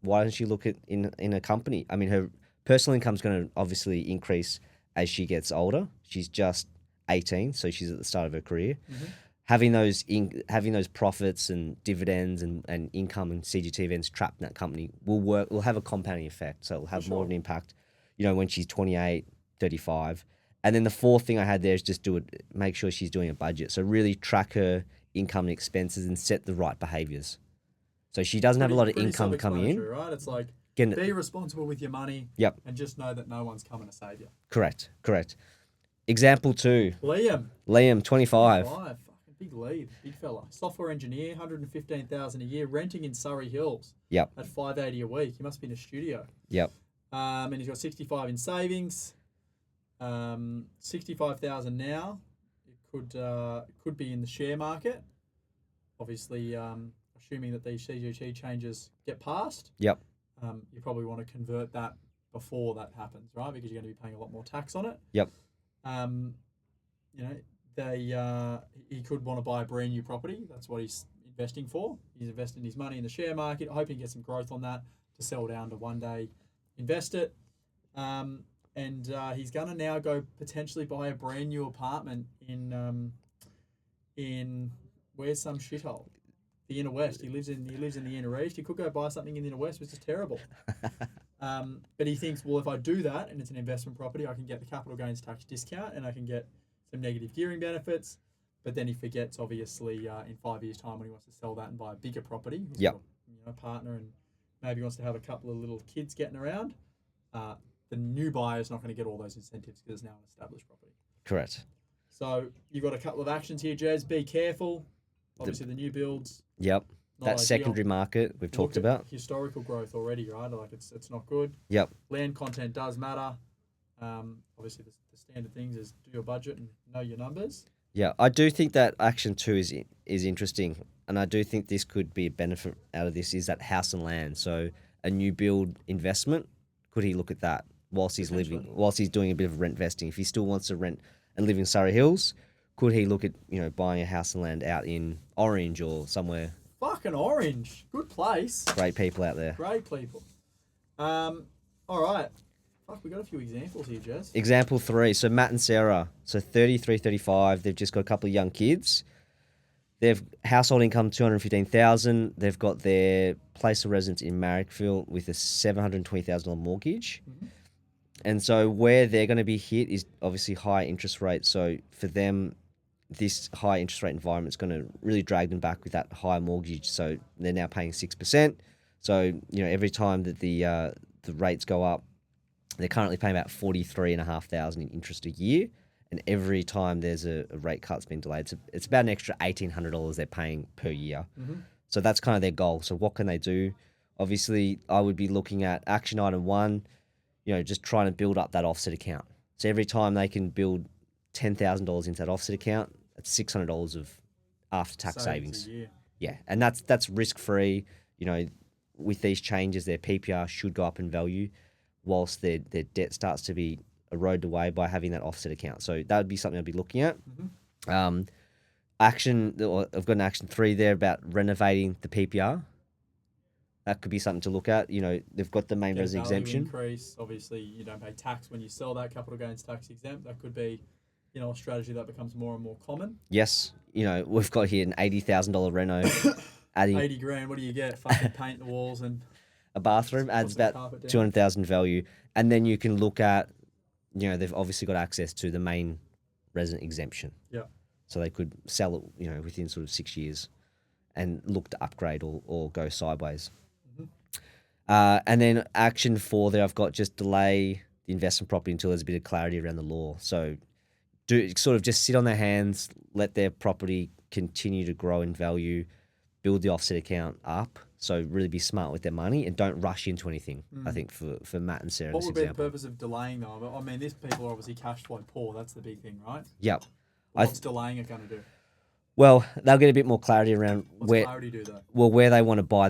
why doesn't she look at in a company? I mean, her personal income is going to obviously increase as she gets older. She's just 18, so she's at the start of her career. Mm-hmm. Having those profits and dividends and income and CGT events trapped in that company will have a compounding effect. So it'll have more of an impact, when she's 28, 35. And then the fourth thing I had there is just make sure she's doing a budget. So really track her income and expenses and set the right behaviors. So she doesn't have a lot of income coming in. Right? It's like be responsible with your money. Yep. And just know that no one's coming to save you. Correct. Example 2. Liam, 25. Fucking big lead, big fella. Software engineer, $115,000 a year, renting in Surrey Hills. Yep. At $580 a week. He must be in a studio. Yep. And he's got 65 in savings. 65,000 now. It could be in the share market. Obviously, assuming that these CGT changes get passed. Yep. You probably want to convert that before that happens, right? Because you're going to be paying a lot more tax on it. Yep. He could want to buy a brand new property. That's what he's investing for. He's investing his money in the share market, hoping to get some growth on that to sell down to one day invest it. And he's going to now go potentially buy a brand new apartment in where's some shithole? The inner west. He lives in the inner east. He could go buy something in the inner west, which is terrible. But he thinks, well, if I do that and it's an investment property, I can get the capital gains tax discount and I can get some negative gearing benefits. But then he forgets, obviously, in 5 years' time when he wants to sell that and buy a bigger property. Yep. A partner and maybe wants to have a couple of little kids getting around. The new buyer is not going to get all those incentives because it's now an established property. Correct. So you've got a couple of actions here, Jez. Be careful. Obviously, the new builds. Yep. That ideal. Secondary market we've talked about. Historical growth already, right? Like it's not good. Yep. Land content does matter. Obviously, the standard things is do your budget and know your numbers. Yeah, I do think that action 2 is interesting, and I do think this could be a benefit out of this is that house and land. So a new build investment, could he look at that whilst he's doing a bit of rent vesting? If he still wants to rent and live in Surrey Hills, could he look at buying a house and land out in Orange or somewhere? Fucking Orange, good place. Great people out there. Great people. All right. Fuck, we got a few examples here, Jez. Example 3. So Matt and Sarah. So 33, 35. They've just got a couple of young kids. They've household income $215,000. They've got their place of residence in Marrickville with a $720,000 mortgage. Mm-hmm. And so where they're going to be hit is obviously high interest rates. So for them, this high interest rate environment is going to really drag them back with that high mortgage. So they're now paying 6%. So every time that the rates go up, they're currently paying about $43,500 in interest a year, and every time there's a rate cut's been delayed, it's about an extra $1,800 they're paying per year. Mm-hmm. So that's kind of their goal. So what can they do? Obviously, I would be looking at action item 1, just trying to build up that offset account. So every time they can build $10,000 into that offset account, that's $600 of after-tax savings. A year. Yeah, and that's risk-free. With these changes, their PPR should go up in value, whilst their debt starts to be eroded away by having that offset account. So that would be something I'd be looking at. Mm-hmm. I've got an action 3 there about renovating the PPR. that could be something to look at. They've got the main Get a resident value exemption. increase. Obviously, you don't pay tax when you sell that, capital gains tax exempt. That could be, a strategy that becomes more and more common. Yes, we've got here an $80,000 reno, adding 80 grand. What do you get? Fucking paint the walls and a bathroom, put adds some about carpet down. 200,000 value, and then you can look at, they've obviously got access to the main resident exemption. Yeah. So they could sell it, within sort of 6 years, and look to upgrade or go sideways. And then action 4 there, I've got just delay the investment property until there's a bit of clarity around the law. So just sit on their hands, let their property continue to grow in value, build the offset account up. So really be smart with their money and don't rush into anything. I think for Matt and Sarah. What this would be the example. purpose of delaying though? I mean, these people are obviously cash flow poor. That's the big thing, right? Yep. What's delaying it going to do? Well, they'll get a bit more clarity around What's clarity do though? where they want to buy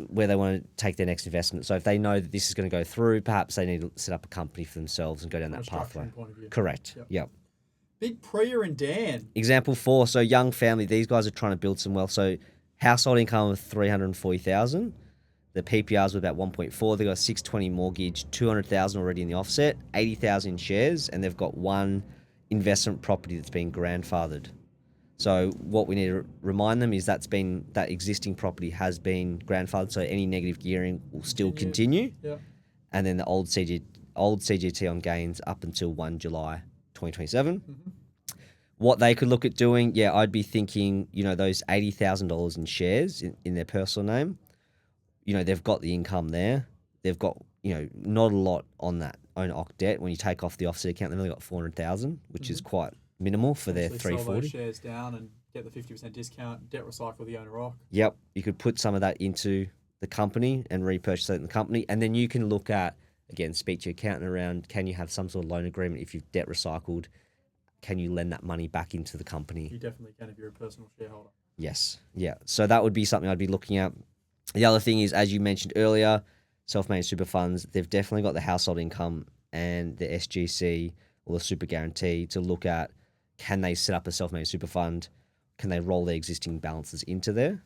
where they want to take their next investment. So if they know that this is going to go through, perhaps they need to set up a company for themselves and go down From that a structuring pathway. point of view. Correct. Yep. Big Priya and Dan. Example 4. So young family. These guys are trying to build some wealth. So household income of 340,000. The PPRs were about 1.4. They got a 620 mortgage, 200,000 already in the offset, 80,000 in shares, and they've got one investment property that's been grandfathered. So what we need to remind them is that existing property has been grandfathered, so any negative gearing will still continue. Yeah. And then the old CGT on gains up until 1 July 2027. What they could look at doing, I'd be thinking, those $80,000 in shares in their personal name, they've got the income there. They've got, not a lot on that owner occ debt. When you take off the offset account, they've only got 400,000, which is quite minimal for their Obviously sell 340. those shares down and get the 50% discount, debt recycle the owner occ. Yep. You could put some of that into the company and repurchase it in the company. And then you can look at, again, speak to your accountant around, can you have some sort of loan agreement if you've debt recycled? Can you lend that money back into the company? You definitely can if you're a personal shareholder. Yes. Yeah. So that would be something I'd be looking at. The other thing is, as you mentioned earlier, self-managed super funds, they've definitely got the household income and the SGC or the super guarantee to look at, can they set up a self-managed super fund? Can they roll their existing balances into there?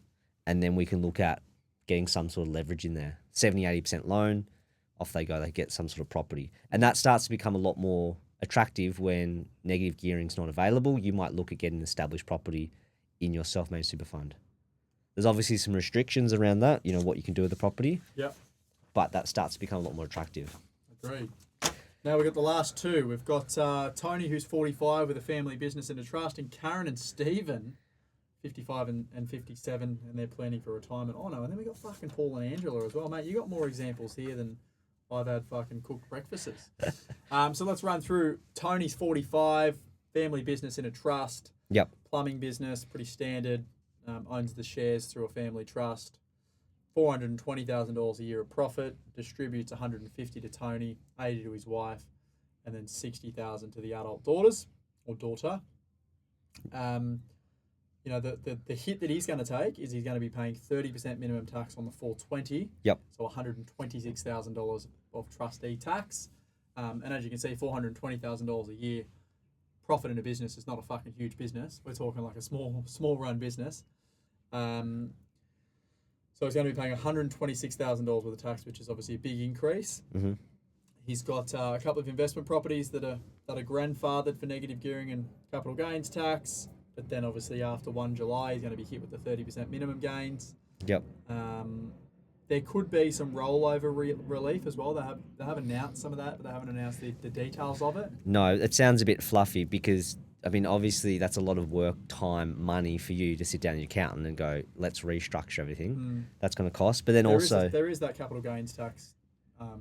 And then we can look at getting some sort of leverage in there. 70, 80% loan, off they go, they get some sort of property. And that starts to become a lot more attractive when negative gearing's not available. You might look at getting an established property in your self-managed super fund. There's obviously some restrictions around that, what you can do with the property. Yep. But that starts to become a lot more attractive. Agreed. Now we've got the last two. We've got Tony, who's 45 with a family business and a trust, and Karen and Stephen, 55 and 57, and they're planning for retirement. Oh no, and then we got fucking Paul and Angela as well, mate. You got more examples here than I've had fucking cooked breakfasts. So let's run through. Tony's 45, family business in a trust. Yep. Plumbing business, pretty standard. Owns the shares through a family trust. $420,000 a year of profit. Distributes 150 to Tony, 80 to his wife, and then 60,000 to the adult daughters or daughter. The hit that he's going to take is he's going to be paying 30% minimum tax on the 420. Yep. So $126,000 of trustee tax. And as you can see, $420,000 a year profit in a business is not a fucking huge business. We're talking like a small run business. So he's going to be paying $126,000 worth of tax, which is obviously a big increase. Mm-hmm. He's got a couple of investment properties that are grandfathered for negative gearing and capital gains tax. But then obviously after 1 July, he's going to be hit with the 30% minimum gains. Yep. There could be some rollover relief as well. They have announced some of that, but they haven't announced the details of it. No, it sounds a bit fluffy because, I mean, obviously that's a lot of work, time, money for you to sit down with your accountant and go, let's restructure everything. That's going to cost. But then there is that capital gains tax, the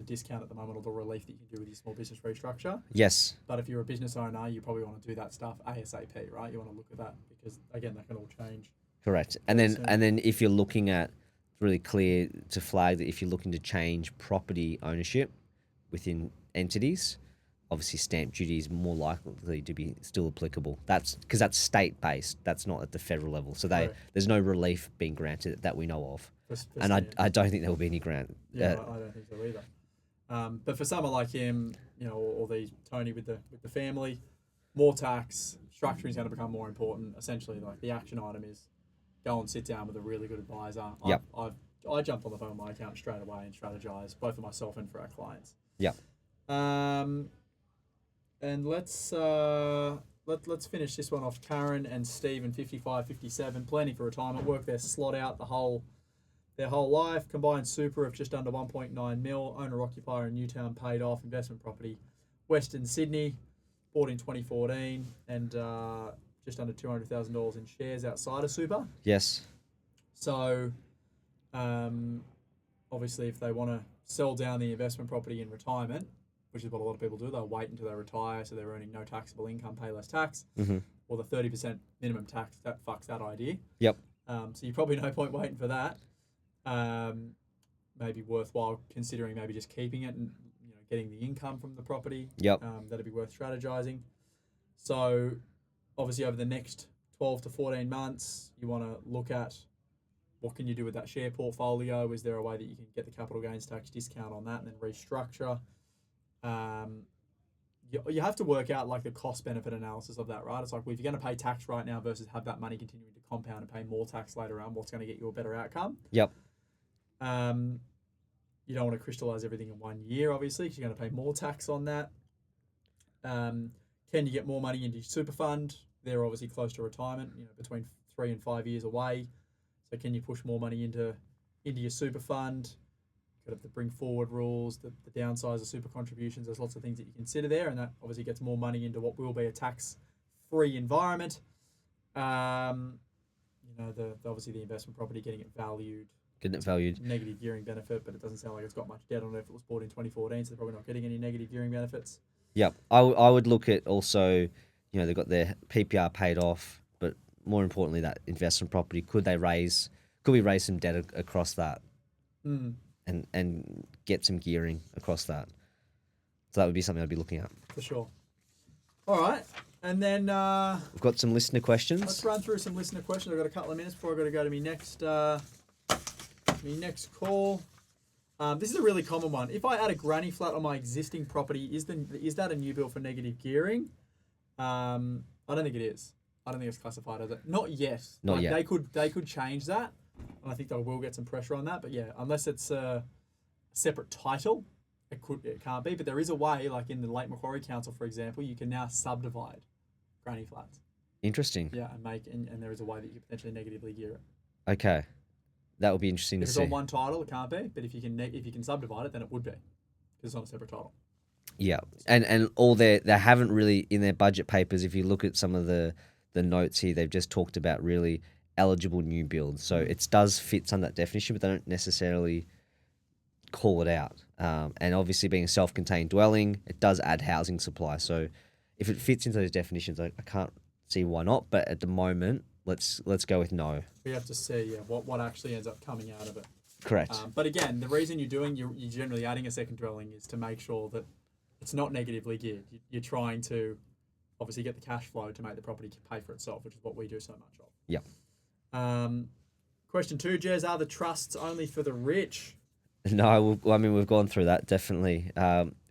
discount at the moment, or the relief that you can do with your small business restructure. Yes. But if you're a business owner, you probably want to do that stuff ASAP, right? You want to look at that because, again, that can all change. Correct. And then if you're looking at, really clear to flag that if you're looking to change property ownership within entities, obviously stamp duty is more likely to be still applicable. That's because that's state based. That's not at the federal level. So there's no relief being granted that we know of. And I don't think there will be any grant. Yeah, I don't think so either. But for someone like him, or Tony with the family, more tax, structuring is going to become more important. Essentially, like the action item is go and sit down with a really good advisor. Yep. I jumped on the phone with my accountant straight away and strategized, both for myself and for our clients. Yep. And let's finish this one off. Karen and Stephen, 55, 57, planning for retirement, work their slot out their whole life. Combined super of just under 1.9 mil. Owner occupier in Newtown paid off. Investment property, Western Sydney, bought in 2014, and just under $200,000 in shares outside of super. Yes. So, obviously, if they want to sell down the investment property in retirement, which is what a lot of people do, they'll wait until they retire, so they're earning no taxable income, pay less tax, or the 30% minimum tax. That fucks that idea. Yep. So you probably no point waiting for that. Maybe worthwhile considering maybe just keeping it and getting the income from the property. Yep. That'd be worth strategizing. So obviously over the next 12 to 14 months, you want to look at what can you do with that share portfolio. Is there a way that you can get the capital gains tax discount on that and then restructure? You have to work out like the cost benefit analysis of that, right? It's like, well, if you're going to pay tax right now versus have that money continuing to compound and pay more tax later on, what's going to get you a better outcome? Yep. You don't want to crystallize everything in 1 year, obviously, because you're going to pay more tax on that. Can you get more money into your super fund? They're obviously close to retirement, between 3 and 5 years away. So can you push more money into your super fund? Got the bring forward rules, the downsize of super contributions. There's lots of things that you consider there, and that obviously gets more money into what will be a tax-free environment. Obviously the investment property getting it valued. Negative gearing benefit, but it doesn't sound like it's got much debt on it if it was bought in 2014, so they're probably not getting any negative gearing benefits. Yep. I would look at also, they've got their PPR paid off, but more importantly, that investment property, could we raise some debt across that? And get some gearing across that. So that would be something I'd be looking at. For sure. All right. And then we've got some listener questions. Let's run through some listener questions. I've got a couple of minutes before I've got to go to my next call. This is a really common one. If I add a granny flat on my existing property, is that a new build for negative gearing? I don't think it is. I don't think it's classified as it. Not yet. Not yet. They could change that. And I think they will get some pressure on that. But yeah, unless it's a separate title, it can't be. But there is a way, like in the Lake Macquarie Council, for example, you can now subdivide granny flats. Interesting. Yeah, and there is a way that you can potentially negatively gear it. Okay, that would be interesting to see. If it's on one title, it can't be. But if you can subdivide it, then it would be, because it's on a separate title. Yeah, and all they haven't really in their budget papers. If you look at some of the notes here, they've just talked about really eligible new builds. So it does fit under that definition, but they don't necessarily call it out. And obviously being a self-contained dwelling, it does add housing supply. So if it fits into those definitions, I can't see why not. But at the moment, let's go with no. We have to see what actually ends up coming out of it. Correct. But again, the reason you're generally adding a second dwelling is to make sure that it's not negatively geared. You're trying to obviously get the cash flow to make the property pay for itself, which is what we do so much of. Yeah. Question 2, Jez, are the trusts only for the rich? No, we've gone through that, definitely.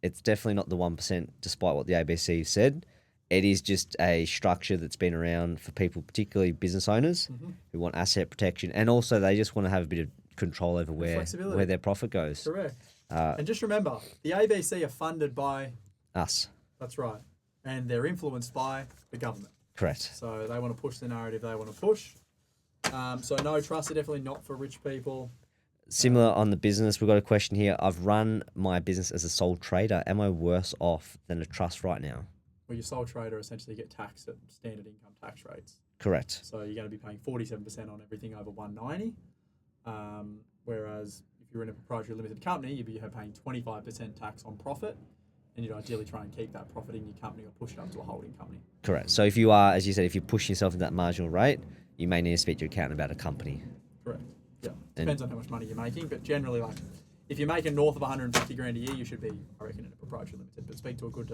It's definitely not the 1%, despite what the ABC said. It is just a structure that's been around for people, particularly business owners, who want asset protection, and also they just want to have a bit of control over where their profit goes. Correct. And just remember, the ABC are funded by us. That's right. And they're influenced by the government. Correct. So they want to push the narrative they want to push. So no, trusts are definitely not for rich people. Similar on the business, we've got a question here. I've run my business as a sole trader. Am I worse off than a trust right now? Well, your sole trader essentially get taxed at standard income tax rates. Correct. So you're going to be paying 47% on everything over 190. Whereas if you're in a proprietary limited company, you'd be paying 25% tax on profit. And you'd ideally try and keep that profit in your company or push it up to a holding company. Correct. So if you are, as you said, if you're pushing yourself into that marginal rate, you may need to speak to your accountant about a company. Correct. Yeah. Depends on how much money you're making, but generally, like, if you're making north of 150 grand a year, you should be, I reckon, in a proprietary limited. But speak to a good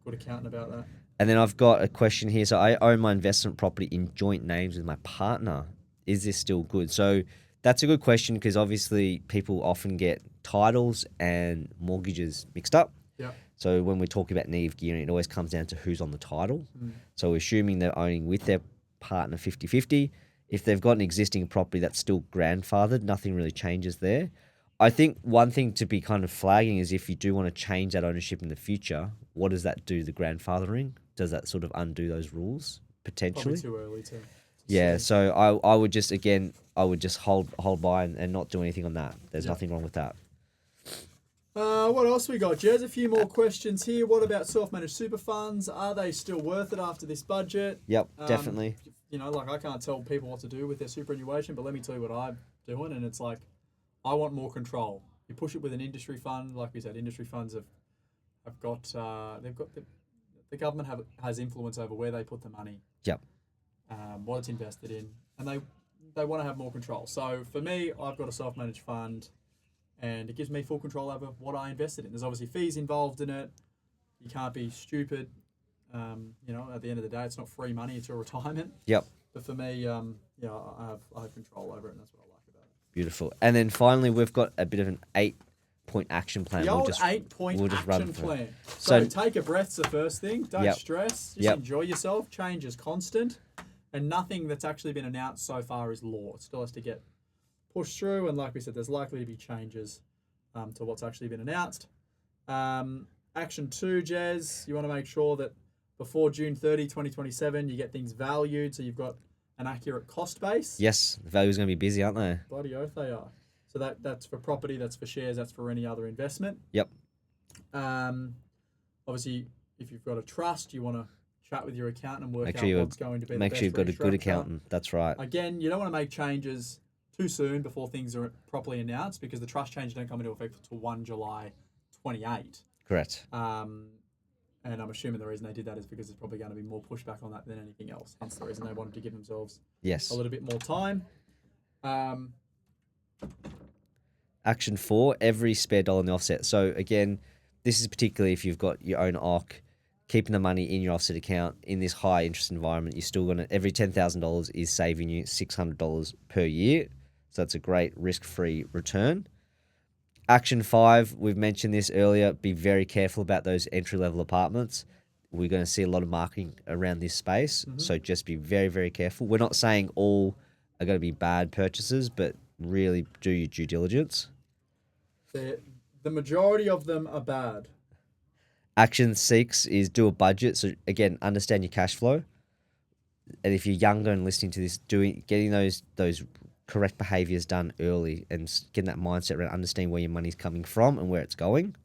accountant about that. And then I've got a question here. So I own my investment property in joint names with my partner. Is this still good? So that's a good question because obviously people often get titles and mortgages mixed up. Yeah. So when we talk about negative gearing, it always comes down to who's on the title. So assuming they're owning with their partner 50-50, If they've got an existing property that's still grandfathered, nothing really changes there. I think one thing to be kind of flagging is if you do want to change that ownership in the future, what does that do to the grandfathering? Does that sort of undo those rules potentially? Probably too early to Yeah, see. so I would just hold by and not do anything on that. There's nothing wrong with that. What else we got, Jez? A few more questions here. What about self-managed super funds? Are they still worth it after this budget? Yep, definitely. You know, like I can't tell people what to do with their superannuation, but let me tell you what I'm doing, and it's like I want more control. You push it with an industry fund, like we said, industry funds have got the government has influence over where they put the money. Yep. What it's invested in, and they want to have more control. So for me, I've got a self-managed fund, and it gives me full control over what I invested in. There's obviously fees involved in it. You can't be stupid. You know, at the end of the day, it's not free money; it's your retirement. Yep. But for me, I have control over it, and that's what I like about it. Beautiful. And then finally, we've got a bit of an 8-point action plan. The old 8-point action plan. So take a breath's the first thing. Don't stress. Just enjoy yourself. Change is constant, and nothing that's actually been announced so far is law. It still has to get pushed through, and like we said, there's likely to be changes to what's actually been announced. Action 2, Jez, you want to make sure that before June 30, 2027, you get things valued, so you've got an accurate cost base. Yes, the value's going to be busy, aren't they? Bloody oath they are. So that's for property, that's for shares, that's for any other investment. Yep. Obviously, if you've got a trust, you want to chat with your accountant and work out what's going to be the best. Make sure you've got a good accountant. That's right. Again, you don't want to make changes too soon before things are properly announced, because the trust changes don't come into effect until 1 July 28. Correct. And I'm assuming the reason they did that is because there's probably going to be more pushback on that than anything else. Hence the reason they wanted to give themselves a little bit more time. Action 4, every spare dollar in the offset. So again, this is particularly if you've got your own OC, keeping the money in your offset account in this high interest environment, you're still going to, every $10,000 is saving you $600 per year. So that's a great risk-free return. Action 5, we've mentioned this earlier, be very careful about those entry-level apartments. We're going to see a lot of marketing around this space, so just be very, very careful. We're not saying all are going to be bad purchases, but really do your due diligence. The majority of them are bad. Action 6 is do a budget. So again, understand your cash flow. And if you're younger and listening to this, getting those correct behaviors done early and getting that mindset around understanding where your money's coming from and where it's going.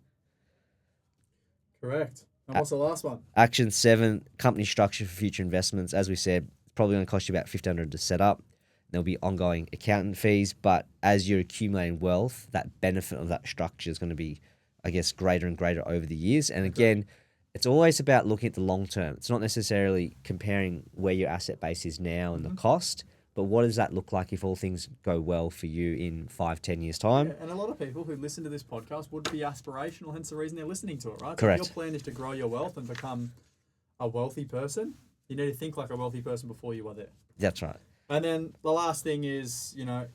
Correct. And what's the last one? Action 7, company structure for future investments. As we said, it's probably going to cost you about $1,500 to set up. There'll be ongoing accountant fees, but as you're accumulating wealth, that benefit of that structure is going to be, I guess, greater and greater over the years. And again, it's always about looking at the long term. It's not necessarily comparing where your asset base is now and the cost, but what does that look like if all things go well for you in 5-10 years' time? Yeah, and a lot of people who listen to this podcast would be aspirational, hence the reason they're listening to it, right? Correct. So if your plan is to grow your wealth and become a wealthy person, you need to think like a wealthy person before you are there. That's right. And then the last thing is, you know,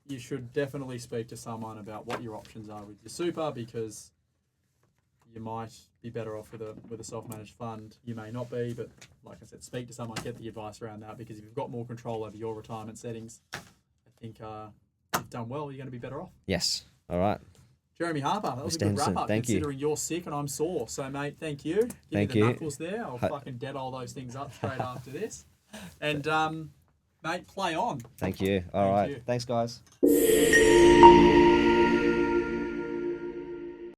you should definitely speak to someone about what your options are with your super, because you might be better off with a self-managed fund. You may not be, but like I said, speak to someone, get the advice around that, because if you've got more control over your retirement settings, I think you've done well, you're going to be better off. Yes. All right. Jeremy Harper, that was a good Henderson, wrap-up, thank considering you're sick and I'm sore. So, mate, thank you. Give me the knuckles there. I'll fucking dead all those things up straight after this. And, mate, play on. Thank you. All right. Thanks, guys.